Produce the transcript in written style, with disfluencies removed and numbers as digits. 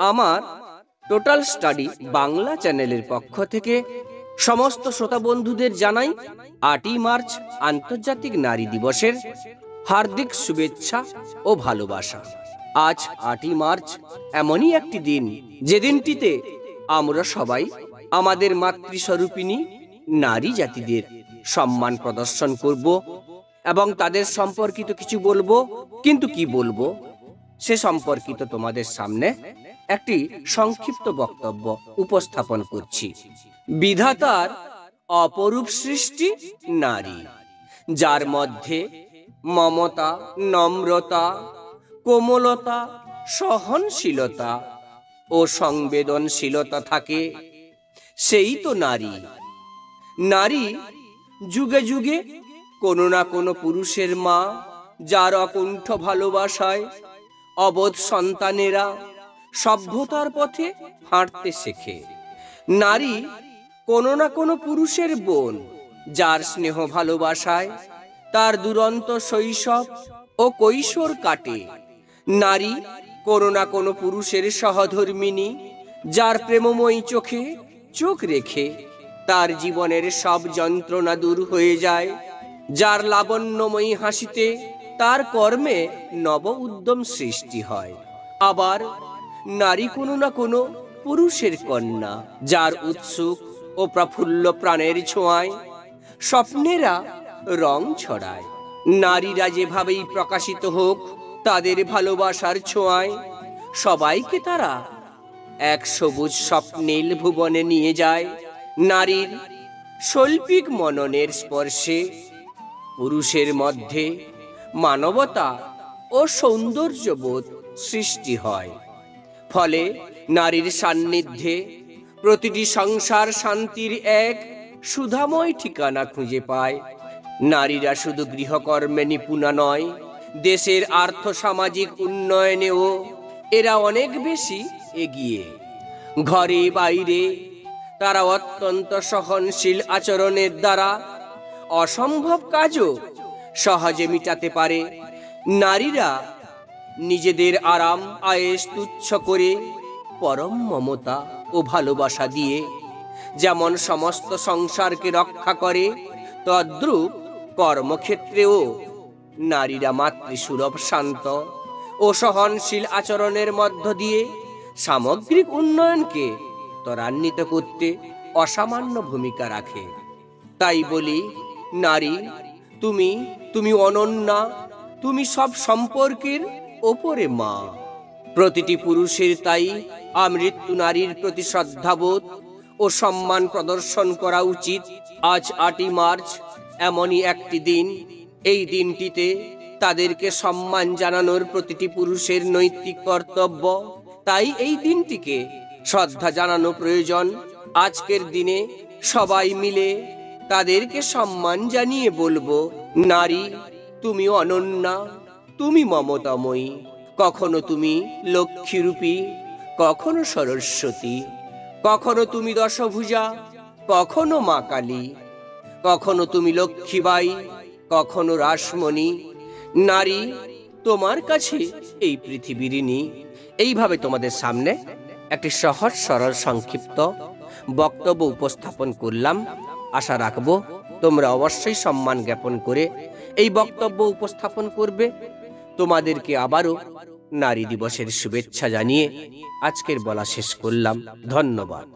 আমার total study Bangla চ্যানেলের পক্ষ থেকে সমস্ত শ্রোতা বন্ধুদের জানাই 8ই মার্চ আন্তর্জাতিক নারী দিবসের হার্দিক শুভেচ্ছা ও ভালোবাসা। আজ 8ই মার্চ এমনই একটি দিন, যে দিনটিতে আমরা সবাই আমাদের মাতৃস্বরূপিণী নারী জাতিদের সম্মান প্রদর্শন করব এবং তাদের সম্পর্কিত কিছু বলবো। কিন্তু কি বলবো সে সম্পর্কিত তোমাদের সামনে একটি সংক্ষিপ্ত বক্তব্য উপস্থাপন করছি। বিধাতার অপরূপ সৃষ্টি নারী, যার মধ্যে মমতা, নম্রতা, কোমলতা, সহনশীলতা ও সংবেদনশীলতা থাকে, সেই তো নারী। নারী যুগে যুগে কোনো না কোনো পুরুষের মা, যার অকুণ্ঠ ভালোবাসায় অবোধ সন্তানেরা সভ্যতার পথে হাঁটতে শেখে। নারী কোনো না কোনো পুরুষের বোন, যার স্নেহ ভালোবাসায় তার দুরন্ত শৈশব ও কৈশোর কাটে। নারী কোনো না কোনো পুরুষের সহধর্মিণী, যার প্রেমময়ী চোখে চোখ রেখে তার জীবনের সব যন্ত্রণা দূর হয়ে যায়, যার লাবণ্যময়ী হাসিতে তার কর্মে নব উদ্যম সৃষ্টি হয়। আবার নারী কোনো না কোনো পুরুষের কন্যা, যার উৎসুক ও প্রফুল্ল প্রাণের ছোঁয়ায় স্বপ্নেরা রং ছড়ায়। নারীরা যেভাবেই প্রকাশিত হোক, তাদের ভালোবাসার ছোঁয়ায় সবাইকে তারা এক সবুজ স্বপ্নীল ভুবনে নিয়ে যায়। নারীর শৈল্পিক মননের স্পর্শে পুরুষের মধ্যে মানবতা ও সৌন্দর্যবোধ সৃষ্টি হয়। ফলে নারীর সান্নিধ্যে প্রতিটি সংসার শান্তির এক সুধাময় ঠিকানা খুঁজে পায়। নারীরা শুধু গৃহকর্মে নিপুণা নয়, দেশের আর্থ সামাজিক উন্নয়নেও এরা অনেক বেশি এগিয়ে। ঘরে বাইরে তারা অত্যন্ত সহনশীল আচরণের দ্বারা অসম্ভব কাজও সহজে মিটাতে পারে। নারীরা নিজেদের আরাম আয়েশ তুচ্ছ করে পরম মমতা ও ভালোবাসা দিয়ে যেমন সমস্ত সংসারকে রক্ষা করে, তদ্রূপ কর্মক্ষেত্রেও নারীরা মাতৃসুলভ শান্ত ও সহনশীল আচরণের মধ্য দিয়ে সামগ্রিক উন্নয়নকে ত্বরান্বিত করতে অসামান্য ভূমিকা রাখে। তাই বলি, নারী তুমি অনন্যা, তুমি সব সম্পর্কের ওপরে মা। প্রতিটি পুরুষের তাই আমৃত্যু নারীর প্রতি শ্রদ্ধাবোধ ও সম্মান প্রদর্শন করা উচিত। আজ 8ই মার্চ এমনই একটি দিন, এই দিনটিতে তাদেরকে সম্মান জানানোর প্রতিটি পুরুষের নৈতিক কর্তব্য। তাই এই দিনটিকে শ্রদ্ধা জানানো প্রয়োজন। আজকের দিনে সবাই মিলে তাদেরকে সম্মান জানিয়ে বলবো, নারী তুমি অনন্যা, তুমি মমতাময়ী। কখনো তুমি লক্ষ্মীরূপী, কখনো সরস্বতী, কখনো তুমি দশভুজা, কখনো মা কালী, কখনো তুমি লক্ষ্মীবাই, কখনো রাসমণি। নারী তোমার কাছে এই পৃথিবীর ঋণী। এইভাবে তোমাদের সামনে একটি সহজ সরল সংক্ষিপ্ত বক্তব্য উপস্থাপন করলাম। আশা রাখবো তোমরা অবশ্যই সম্মান জ্ঞাপন করে এই বক্তব্য উপস্থাপন করবে। তোমাদেরকে আবারও নারী দিবসের শুভেচ্ছা জানিয়ে আজকের বলা শেষ করলাম। ধন্যবাদ।